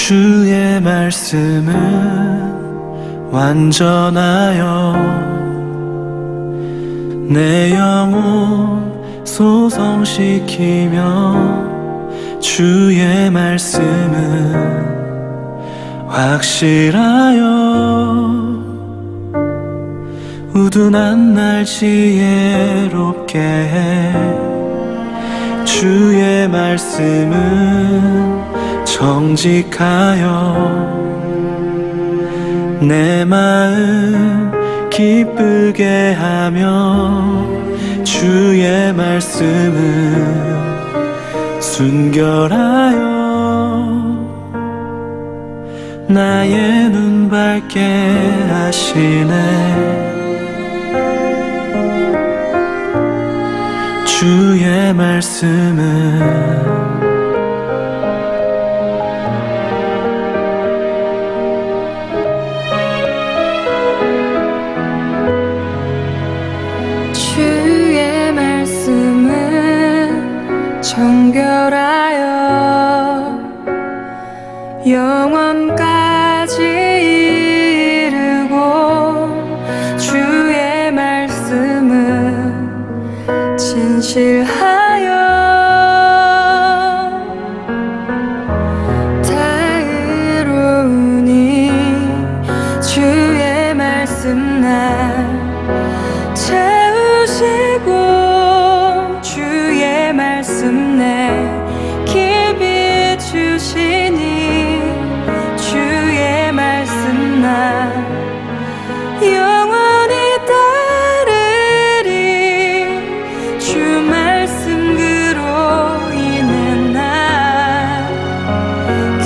주의 말씀은 완전하여 내 영혼 소성시키며 주의 말씀은 확실하여 우둔한 날 지혜롭게 해 주의 말씀은 정직하여 내 마음 기쁘게 하며 주의 말씀은 순결하여 나의 눈 밝게 하시네 주의 말씀은 정결하여 영원까지 이르고 주의 말씀은 진실하여 다 이루니 주의 말씀 날 채우시고 주의 말씀 내 길 비추시니 주의 말씀 나 영원히 따르리 주 말씀 그로 인해 나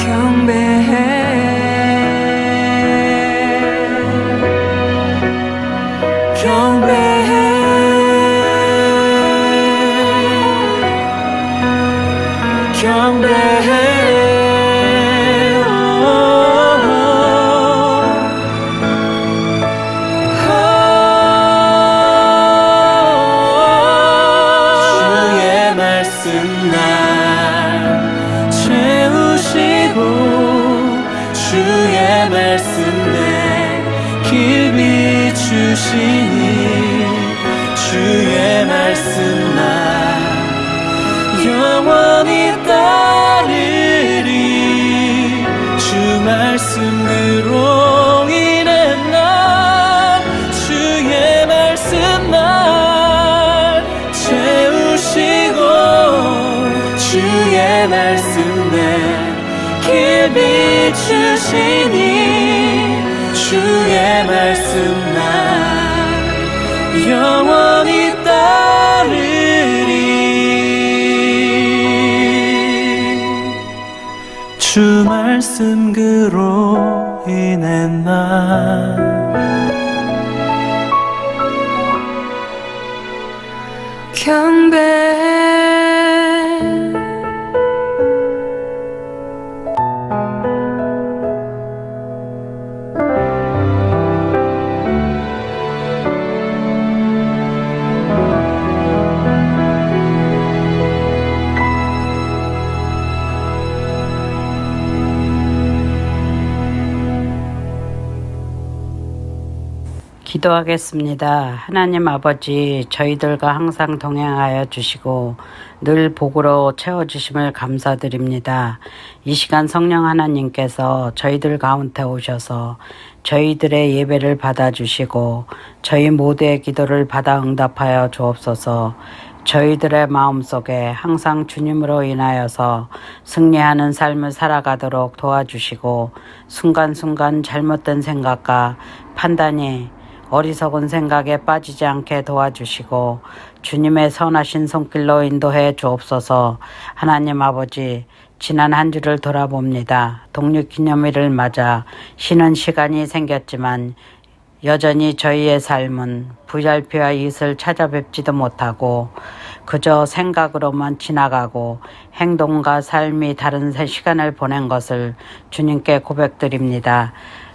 경배해 주의 말씀 날 채우시고 주의 말씀 내 길 비추시니 주의 말씀 날 영원히 따르리 주 말씀 그로 인해 나 주의 말씀 날 채우시고 주의 말씀 내 길 비추시니 주의 말씀 날 영원히 따르리 주 말씀 그로 인해 나 경배해 기도하겠습니다. 하나님 아버지, 저희들과 항상 동행하여 주시고 늘 복으로 채워주심을 감사드립니다. 이 시간 성령 하나님께서 저희들 가운데 오셔서 저희들의 예배를 받아주시고 저희 모두의 기도를 받아 응답하여 주옵소서. 저희들의 마음속에 항상 주님으로 인하여서 승리하는 삶을 살아가도록 도와주시고 순간순간 잘못된 생각과 판단이 어리석은 생각에 빠지지 않게 도와주시고 주님의 선하신 손길로 인도해 주옵소서. 하나님 아버지, 지난 한 주를 돌아봅니다. 독립기념일을 맞아 쉬는 시간이 생겼지만 여전히 저희의 삶은 VIP와 이웃을 찾아뵙지도 못하고 그저 생각으로만 지나가고 행동과 삶이 다른 시간을 보낸 것을 주님께 고백드립니다.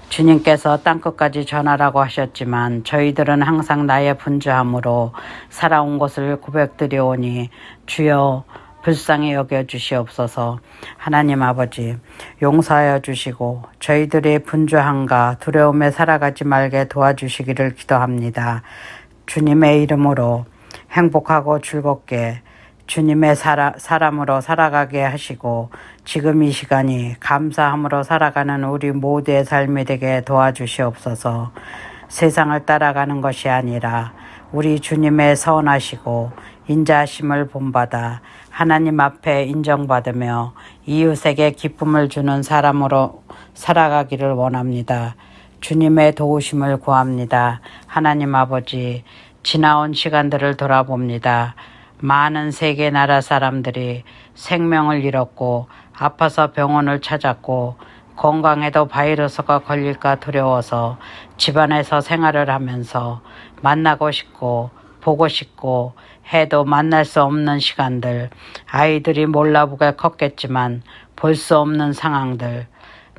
주님께서 땅끝까지 전하라고 하셨지만 저희들은 항상 나의 분주함으로 살아온 것을 고백드리오니 주여 불쌍히 여겨 주시옵소서. 하나님 아버지, 용서하여 주시고 저희들의 분주함과 두려움에 살아가지 말게 도와주시기를 기도합니다. 주님의 이름으로 행복하고 즐겁게 주님의 사람으로 살아가게 하시고 지금 이 시간이 감사함으로 살아가는 우리 모두의 삶이 되게 도와주시옵소서. 세상을 따라가는 것이 아니라 우리 주님의 선하시고 인자하심을 본받아 하나님 앞에 인정받으며 이웃에게 기쁨을 주는 사람으로 살아가기를 원합니다. 주님의 도우심을 구합니다. 하나님 아버지, 지나온 시간들을 돌아봅니다. 많은 세계 나라 사람들이 생명을 잃었고 아파서 병원을 찾았고 건강에도 바이러스가 걸릴까 두려워서 집안에서 생활을 하면서 만나고 싶고 보고 싶고 해도 만날 수 없는 시간들, 아이들이 몰라보게 컸겠지만 볼 수 없는 상황들,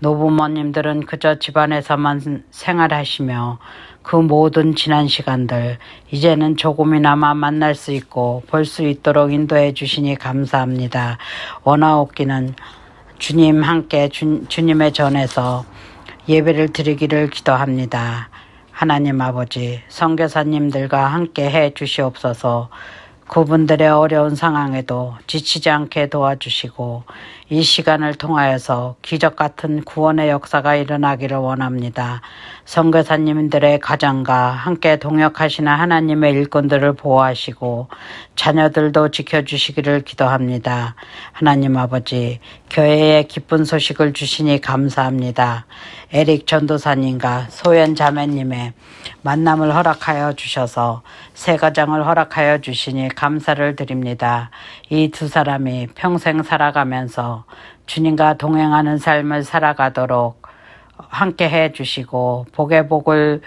노부모님들은 그저 집안에서만 생활하시며 그 모든 지난 시간들 이제는 조금이나마 만날 수 있고 볼 수 있도록 인도해 주시니 감사합니다. 원하옵기는 주님 함께 주님의 전에서 예배를 드리기를 기도합니다. 하나님 아버지, 선교사님들과 함께 해 주시옵소서. 그분들의 어려운 상황에도 지치지 않게 도와주시고 이 시간을 통하여서 기적 같은 구원의 역사가 일어나기를 원합니다. 선교사님들의 가정과 함께 동역하시는 하나님의 일꾼들을 보호하시고 자녀들도 지켜주시기를 기도합니다. 하나님 아버지, 교회에 기쁜 소식을 주시니 감사합니다. 에릭 전도사님과 소연 자매님의 만남을 허락하여 주셔서 새 가정을 허락하여 주시니 감사를 드립니다. 이 두 사람이 평생 살아가면서 주님과 동행하는 삶을 살아가도록 함께 해 주시고 복의 복을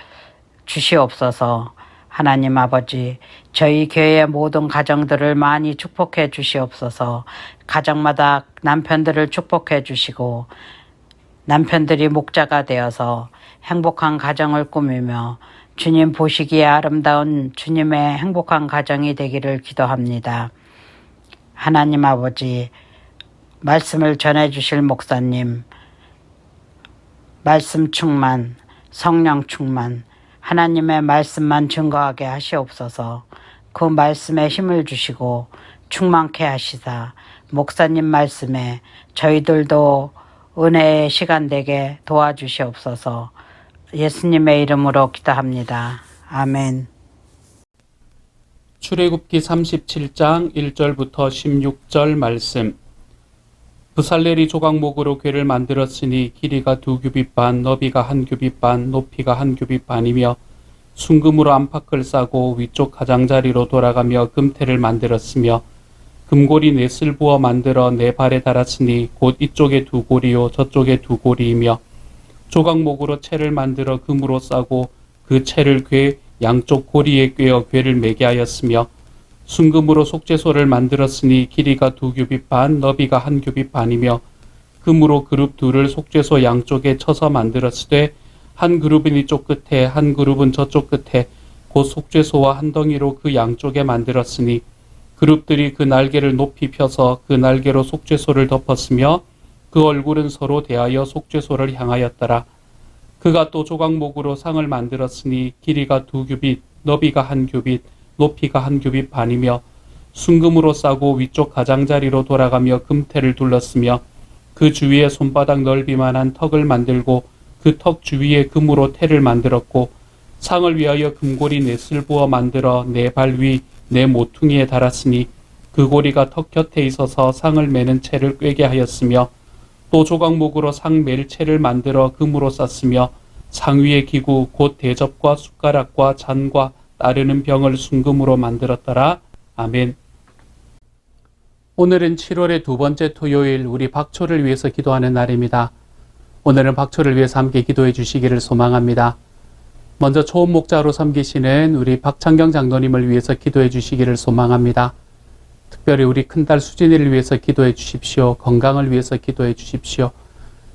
주시옵소서. 하나님 아버지, 저희 교회의 모든 가정들을 많이 축복해 주시옵소서. 가정마다 남편들을 축복해 주시고 남편들이 목자가 되어서 행복한 가정을 꾸미며 주님 보시기에 아름다운 주님의 행복한 가정이 되기를 기도합니다. 하나님 아버지, 말씀을 전해주실 목사님, 말씀 충만, 성령 충만, 하나님의 말씀만 증거하게 하시옵소서. 그 말씀에 힘을 주시고 충만케 하시사 목사님 말씀에 저희들도 은혜의 시간 되게 도와주시옵소서. 예수님의 이름으로 기도합니다. 아멘. 출애굽기 37장 1절부터 16절 말씀. 부살렐이 조각목으로 궤를 만들었으니 길이가 2규빗 반, 너비가 1규빗 반, 높이가 1규빗 반이며 순금으로 안팎을 싸고 위쪽 가장자리로 돌아가며 금태를 만들었으며 금고리 4쓸 부어 만들어 4발에 달았으니 곧 이쪽에 2고리요 저쪽에 2고리이며 조각목으로 채를 만들어 금으로 싸고 그 채를 궤 양쪽 고리에 꿰어 궤를 매게 하였으며 순금으로 속죄소를 만들었으니 길이가 2규빗 반, 너비가 1규빗 반이며 금으로 그룹 둘을 속죄소 양쪽에 쳐서 만들었으되 한 그룹은 이쪽 끝에 한 그룹은 저쪽 끝에 곧 속죄소와 한 덩이로 그 양쪽에 만들었으니 그룹들이 그 날개를 높이 펴서 그 날개로 속죄소를 덮었으며 그 얼굴은 서로 대하여 속죄소를 향하였더라. 그가 또 조각목으로 상을 만들었으니 길이가 2규빗, 너비가 1규빗, 높이가 1규빗 반이며 순금으로 싸고 위쪽 가장자리로 돌아가며 금태를 둘렀으며 그 주위에 손바닥 넓이만한 턱을 만들고 그 턱 주위에 금으로 태를 만들었고 상을 위하여 금고리 4쓸 부어 만들어 4발 위 4모퉁이에 달았으니 그 고리가 턱 곁에 있어서 상을 매는 채를 꿰게 하였으며 또 조각목으로 상 맬 채를 만들어 금으로 쌌으며 상 위의 기구 곧 대접과 숟가락과 잔과 따르는 병을 순금으로 만들었더라. 아멘. 오늘은 7월의 2번째 토요일, 우리 박초를 위해서 기도하는 날입니다. 오늘은 박초를 위해서 함께 기도해 주시기를 소망합니다. 먼저 초원 목자로 섬기시는 우리 박창경 장로님을 위해서 기도해 주시기를 소망합니다. 특별히 우리 큰딸 수진이를 위해서 기도해 주십시오. 건강을 위해서 기도해 주십시오.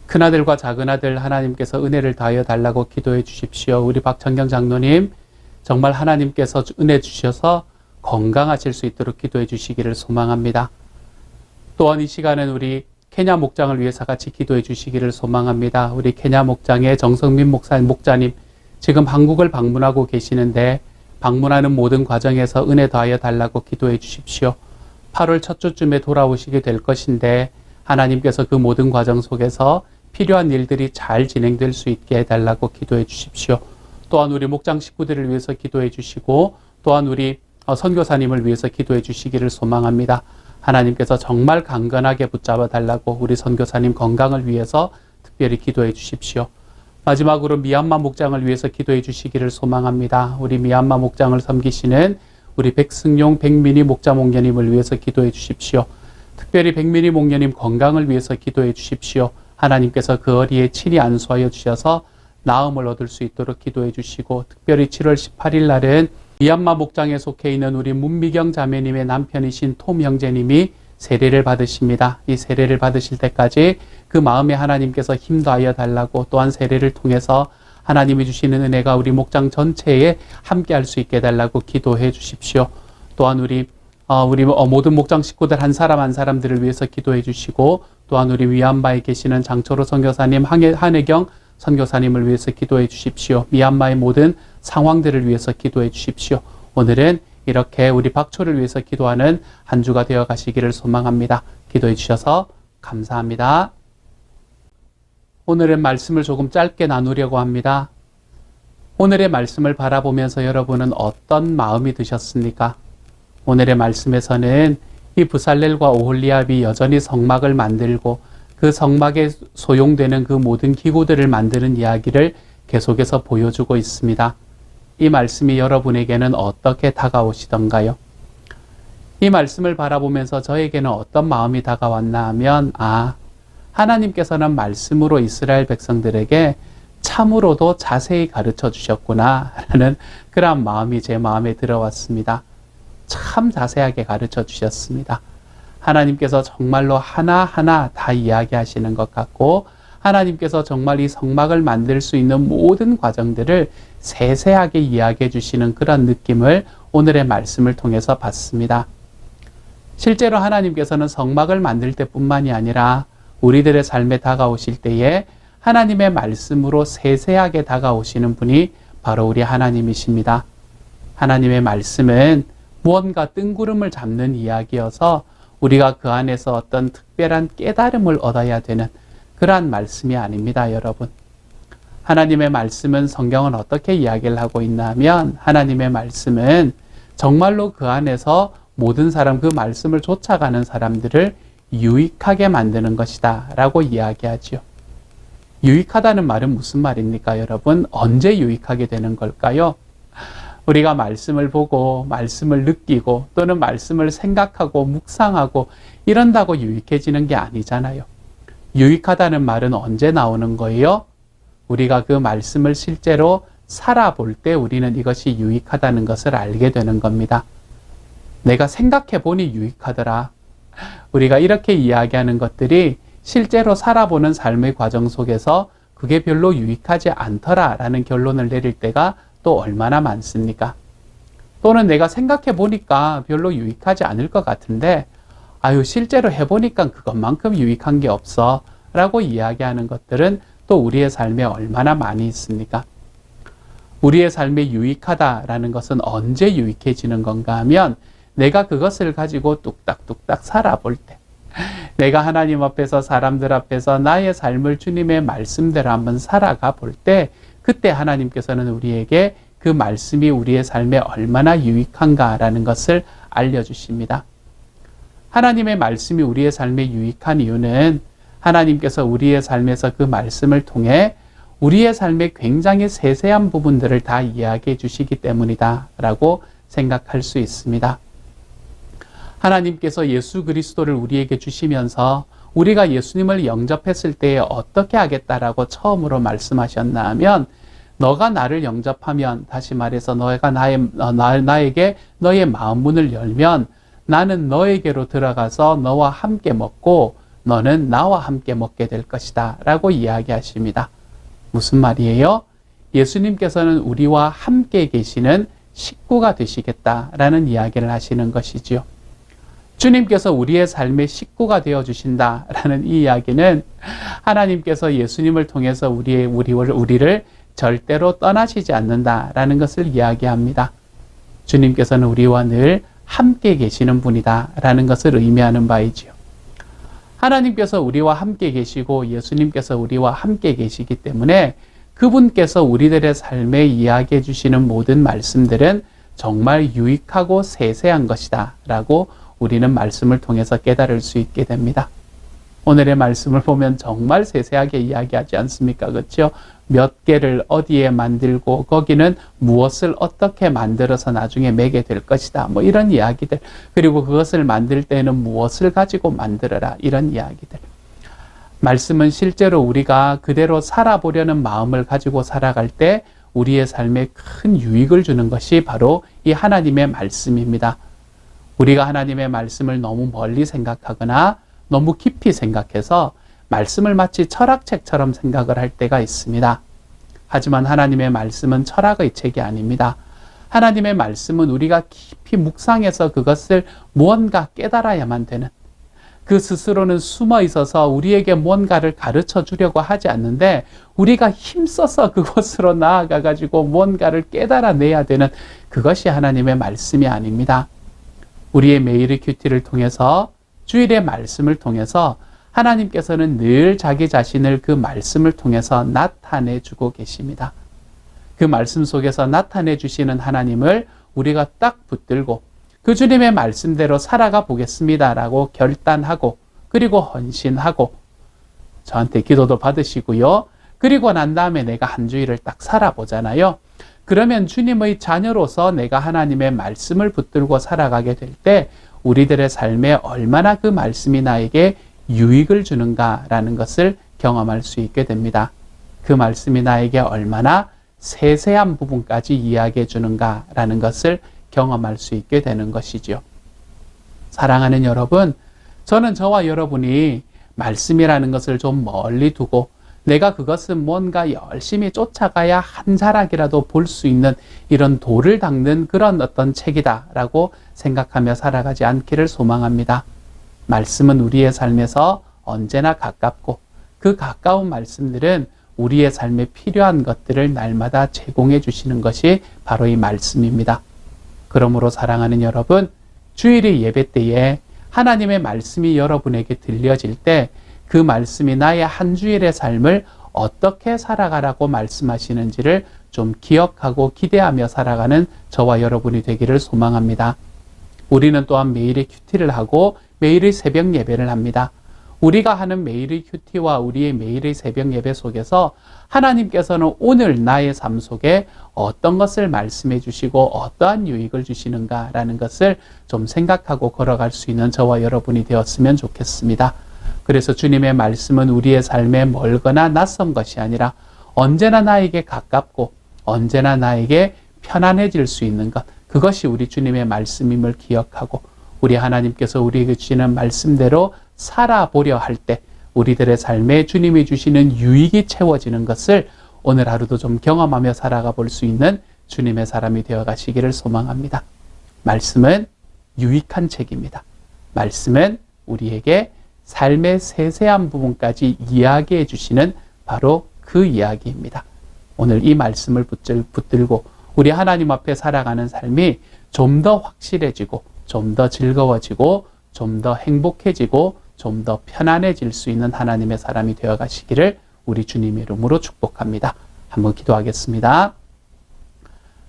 큰아들과 작은아들 하나님께서 은혜를 다하여 달라고 기도해 주십시오. 우리 박창경 장로님 정말 하나님께서 은혜 주셔서 건강하실 수 있도록 기도해 주시기를 소망합니다. 또한 이 시간은 우리 케냐 목장을 위해서 같이 기도해 주시기를 소망합니다. 우리 케냐 목장의 정성민 목자님, 지금 한국을 방문하고 계시는데 방문하는 모든 과정에서 은혜 더하여 달라고 기도해 주십시오. 8월 첫 주쯤에 돌아오시게 될 것인데 하나님께서 그 모든 과정 속에서 필요한 일들이 잘 진행될 수 있게 해달라고 기도해 주십시오. 또한 우리 목장 식구들을 위해서 기도해 주시고 또한 우리 선교사님을 위해서 기도해 주시기를 소망합니다. 하나님께서 정말 강건하게 붙잡아 달라고 우리 선교사님 건강을 위해서 특별히 기도해 주십시오. 마지막으로 미얀마 목장을 위해서 기도해 주시기를 소망합니다. 우리 미얀마 목장을 섬기시는 우리 백승용 백민희 목자 목녀님을 위해서 기도해 주십시오. 특별히 백민희 목녀님 건강을 위해서 기도해 주십시오. 하나님께서 그 어리에 친히 안수하여 주셔서 나음을 얻을 수 있도록 기도해 주시고 특별히 7월 18일 날은 미얀마 목장에 속해 있는 우리 문미경 자매님의 남편이신 톰 형제님이 세례를 받으십니다. 이 세례를 받으실 때까지 그 마음에 하나님께서 힘 더하여 달라고 또한 세례를 통해서 하나님이 주시는 은혜가 우리 목장 전체에 함께 할 수 있게 해달라고 기도해 주십시오. 또한 우리 모든 목장 식구들 한 사람 한 사람들을 위해서 기도해 주시고 또한 우리 미얀마에 계시는 장초로 선교사님, 한혜경 선교사님을 위해서 기도해 주십시오. 미얀마의 모든 상황들을 위해서 기도해 주십시오. 오늘은 이렇게 우리 박초를 위해서 기도하는 한 주가 되어 가시기를 소망합니다. 기도해 주셔서 감사합니다. 오늘의 말씀을 조금 짧게 나누려고 합니다. 오늘의 말씀을 바라보면서 여러분은 어떤 마음이 드셨습니까? 오늘의 말씀에서는 이 부살렐과 오홀리압이 여전히 성막을 만들고 그 성막에 소용되는 그 모든 기구들을 만드는 이야기를 계속해서 보여주고 있습니다. 이 말씀이 여러분에게는 어떻게 다가오시던가요? 이 말씀을 바라보면서 저에게는 어떤 마음이 다가왔나 하면 하나님께서는 말씀으로 이스라엘 백성들에게 참으로도 자세히 가르쳐 주셨구나 라는 그런 마음이 제 마음에 들어왔습니다. 참 자세하게 가르쳐 주셨습니다. 하나님께서 정말로 하나하나 다 이야기하시는 것 같고 하나님께서 정말 이 성막을 만들 수 있는 모든 과정들을 세세하게 이야기해 주시는 그런 느낌을 오늘의 말씀을 통해서 받습니다. 실제로 하나님께서는 성막을 만들 때뿐만이 아니라 우리들의 삶에 다가오실 때에 하나님의 말씀으로 세세하게 다가오시는 분이 바로 우리 하나님이십니다. 하나님의 말씀은 무언가 뜬구름을 잡는 이야기여서 우리가 그 안에서 어떤 특별한 깨달음을 얻어야 되는 그러한 말씀이 아닙니다, 여러분. 하나님의 말씀은 성경은 어떻게 이야기를 하고 있나 하면 하나님의 말씀은 정말로 그 안에서 모든 사람, 그 말씀을 쫓아가는 사람들을 유익하게 만드는 것이다 라고 이야기하지요. 유익하다는 말은 무슨 말입니까, 여러분? 언제 유익하게 되는 걸까요? 우리가 말씀을 보고 말씀을 느끼고 또는 말씀을 생각하고 묵상하고 이런다고 유익해지는 게 아니잖아요. 유익하다는 말은 언제 나오는 거예요? 우리가 그 말씀을 실제로 살아볼 때 우리는 이것이 유익하다는 것을 알게 되는 겁니다. 내가 생각해 보니 유익하더라. 우리가 이렇게 이야기하는 것들이 실제로 살아보는 삶의 과정 속에서 그게 별로 유익하지 않더라라는 결론을 내릴 때가 또 얼마나 많습니까? 또는 내가 생각해 보니까 별로 유익하지 않을 것 같은데 실제로 해보니까 그것만큼 유익한 게 없어 라고 이야기하는 것들은 또 우리의 삶에 얼마나 많이 있습니까? 우리의 삶에 유익하다라는 것은 언제 유익해지는 건가 하면 내가 그것을 가지고 뚝딱뚝딱 살아볼 때, 내가 하나님 앞에서 사람들 앞에서 나의 삶을 주님의 말씀대로 한번 살아가 볼 때 그때 하나님께서는 우리에게 그 말씀이 우리의 삶에 얼마나 유익한가라는 것을 알려주십니다. 하나님의 말씀이 우리의 삶에 유익한 이유는 하나님께서 우리의 삶에서 그 말씀을 통해 우리의 삶의 굉장히 세세한 부분들을 다 이야기해 주시기 때문이다 라고 생각할 수 있습니다. 하나님께서 예수 그리스도를 우리에게 주시면서 우리가 예수님을 영접했을 때에 어떻게 하겠다라고 처음으로 말씀하셨나 하면 너가 나를 영접하면, 다시 말해서 너가 나에게 너의 마음 문을 열면 나는 너에게로 들어가서 너와 함께 먹고 너는 나와 함께 먹게 될 것이다 라고 이야기하십니다. 무슨 말이에요? 예수님께서는 우리와 함께 계시는 식구가 되시겠다라는 이야기를 하시는 것이지요. 주님께서 우리의 삶의 식구가 되어 주신다라는 이 이야기는 하나님께서 예수님을 통해서 우리를 절대로 떠나시지 않는다라는 것을 이야기합니다. 주님께서는 우리와 늘 함께 계시는 분이다라는 것을 의미하는 바이지요. 하나님께서 우리와 함께 계시고 예수님께서 우리와 함께 계시기 때문에 그분께서 우리들의 삶에 이야기해 주시는 모든 말씀들은 정말 유익하고 세세한 것이다 라고 우리는 말씀을 통해서 깨달을 수 있게 됩니다. 오늘의 말씀을 보면 정말 세세하게 이야기하지 않습니까? 그렇죠? 몇 개를 어디에 만들고 거기는 무엇을 어떻게 만들어서 나중에 매게 될 것이다. 뭐 이런 이야기들. 그리고 그것을 만들 때는 무엇을 가지고 만들어라. 이런 이야기들. 말씀은 실제로 우리가 그대로 살아보려는 마음을 가지고 살아갈 때 우리의 삶에 큰 유익을 주는 것이 바로 이 하나님의 말씀입니다. 우리가 하나님의 말씀을 너무 멀리 생각하거나 너무 깊이 생각해서 말씀을 마치 철학책처럼 생각을 할 때가 있습니다. 하지만 하나님의 말씀은 철학의 책이 아닙니다. 하나님의 말씀은 우리가 깊이 묵상해서 그것을 무언가 깨달아야만 되는, 그 스스로는 숨어 있어서 우리에게 뭔가를 가르쳐 주려고 하지 않는데 우리가 힘써서 그곳으로 나아가 가지고 뭔가를 깨달아내야 되는 그것이 하나님의 말씀이 아닙니다. 우리의 매일의 큐티를 통해서, 주일의 말씀을 통해서 하나님께서는 늘 자기 자신을 그 말씀을 통해서 나타내 주고 계십니다. 그 말씀 속에서 나타내 주시는 하나님을 우리가 딱 붙들고 그 주님의 말씀대로 살아가 보겠습니다라고 결단하고, 그리고 헌신하고, 저한테 기도도 받으시고요. 그리고 난 다음에 내가 한 주일을 딱 살아보잖아요. 그러면 주님의 자녀로서 내가 하나님의 말씀을 붙들고 살아가게 될 때 우리들의 삶에 얼마나 그 말씀이 나에게 유익을 주는가라는 것을 경험할 수 있게 됩니다. 그 말씀이 나에게 얼마나 세세한 부분까지 이야기해 주는가라는 것을 경험할 수 있게 되는 것이죠. 사랑하는 여러분, 저는 저와 여러분이 말씀이라는 것을 좀 멀리 두고 내가 그것은 뭔가 열심히 쫓아가야 한 자락이라도 볼 수 있는 이런 돌을 닦는 그런 어떤 책이다라고 생각하며 살아가지 않기를 소망합니다. 말씀은 우리의 삶에서 언제나 가깝고 그 가까운 말씀들은 우리의 삶에 필요한 것들을 날마다 제공해 주시는 것이 바로 이 말씀입니다. 그러므로 사랑하는 여러분, 주일의 예배 때에 하나님의 말씀이 여러분에게 들려질 때 그 말씀이 나의 한 주일의 삶을 어떻게 살아가라고 말씀하시는지를 좀 기억하고 기대하며 살아가는 저와 여러분이 되기를 소망합니다. 우리는 또한 매일의 큐티를 하고 매일의 새벽 예배를 합니다. 우리가 하는 매일의 큐티와 우리의 매일의 새벽 예배 속에서 하나님께서는 오늘 나의 삶 속에 어떤 것을 말씀해 주시고 어떠한 유익을 주시는가라는 것을 좀 생각하고 걸어갈 수 있는 저와 여러분이 되었으면 좋겠습니다. 그래서 주님의 말씀은 우리의 삶에 멀거나 낯선 것이 아니라 언제나 나에게 가깝고 언제나 나에게 편안해질 수 있는 것, 그것이 우리 주님의 말씀임을 기억하고 우리 하나님께서 우리에게 주시는 말씀대로 살아보려 할 때 우리들의 삶에 주님이 주시는 유익이 채워지는 것을 오늘 하루도 좀 경험하며 살아가 볼 수 있는 주님의 사람이 되어 가시기를 소망합니다. 말씀은 유익한 책입니다. 말씀은 우리에게 삶의 세세한 부분까지 이야기해 주시는 바로 그 이야기입니다. 오늘 이 말씀을 붙들고 우리 하나님 앞에 살아가는 삶이 좀 더 확실해지고 좀 더 즐거워지고 좀 더 행복해지고 좀 더 편안해질 수 있는 하나님의 사람이 되어 가시기를 우리 주님의 이름으로 축복합니다. 한번 기도하겠습니다.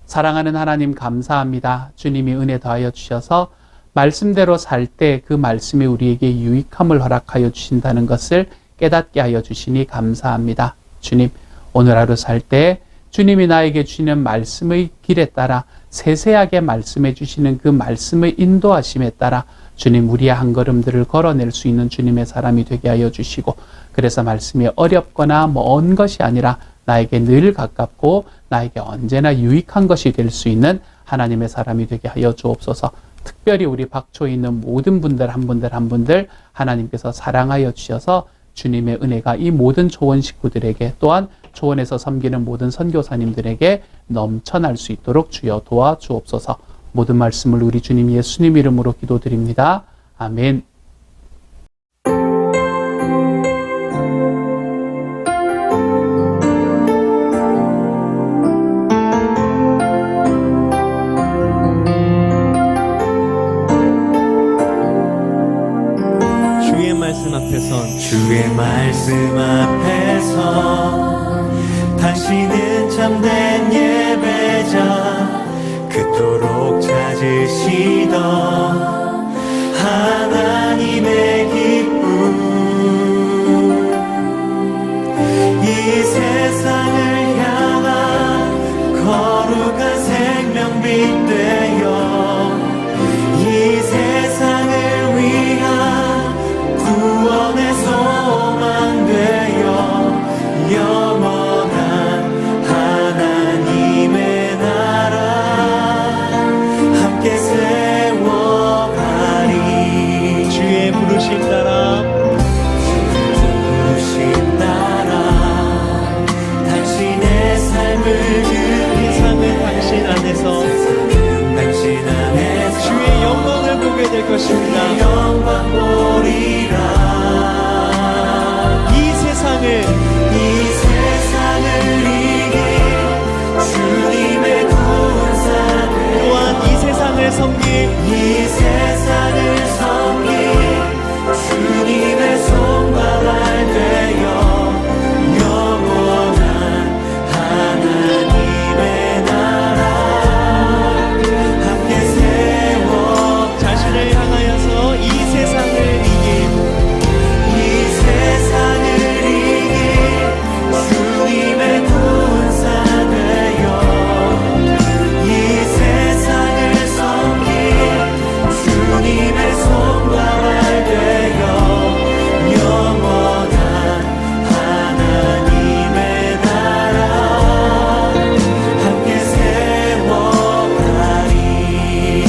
사랑하는 하나님, 감사합니다. 주님이 은혜 더하여 주셔서 말씀대로 살 때 그 말씀이 우리에게 유익함을 허락하여 주신다는 것을 깨닫게 하여 주시니 감사합니다. 주님, 오늘 하루 살 때 주님이 나에게 주시는 말씀의 길에 따라 세세하게 말씀해 주시는 그 말씀의 인도하심에 따라 주님, 우리의 한 걸음들을 걸어낼 수 있는 주님의 사람이 되게 하여 주시고, 그래서 말씀이 어렵거나 먼 것이 아니라 나에게 늘 가깝고 나에게 언제나 유익한 것이 될 수 있는 하나님의 사람이 되게 하여 주옵소서. 특별히 우리 박초에 있는 모든 분들 한 분들 하나님께서 사랑하여 주셔서 주님의 은혜가 이 모든 초원 식구들에게, 또한 초원에서 섬기는 모든 선교사님들에게 넘쳐날 수 있도록 주여 도와주옵소서. 모든 말씀을 우리 주님 예수님 이름으로 기도드립니다. 아멘. 주의 말씀 앞에선 주의 말씀 앞에서 당신은 참된 예배자 그토록 찾으시던 하나님의 기쁨 이 세상을 향한 거룩한 생명빛 되어 이 세상을 위한 구원의 소망 되어 영원한 하나님의 나라 함께 세워가리 주의 부르심 따라 부르심 따라 당신의 삶을 세상은 당신 안에서 당신 안에서 주의 영광을 보게 될 것입니다. 영광 보리라 이 세상을 이길 주님의 군사들 또한 이 세상을 섬길 이 세상을 섬길 주님의 손바닥 되어 영원한 하나님의 나라 함께 세워 자신을 향하여서 이 세상을 이길 이 세상을 이길 주님의 군사 되어 이 세상을 섬길 주님의 손바닥 되어 영원한 하나님의 나라 함께 세워가리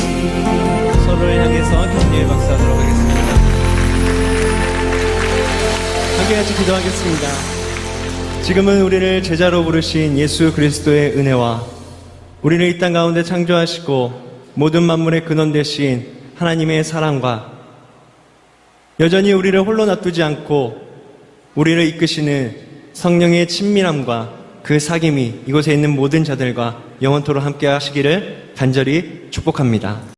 서로를 향해서 격려의 박수하도록 하겠습니다. 함께 같이 기도하겠습니다. 지금은 우리를 제자로 부르신 예수 그리스도의 은혜와 우리를 이 땅 가운데 창조하시고 모든 만물의 근원 되신 하나님의 사랑과 여전히 우리를 홀로 놔두지 않고 우리를 이끄시는 성령의 친밀함과 그 사귐이 이곳에 있는 모든 자들과 영원토록 함께 하시기를 간절히 축복합니다.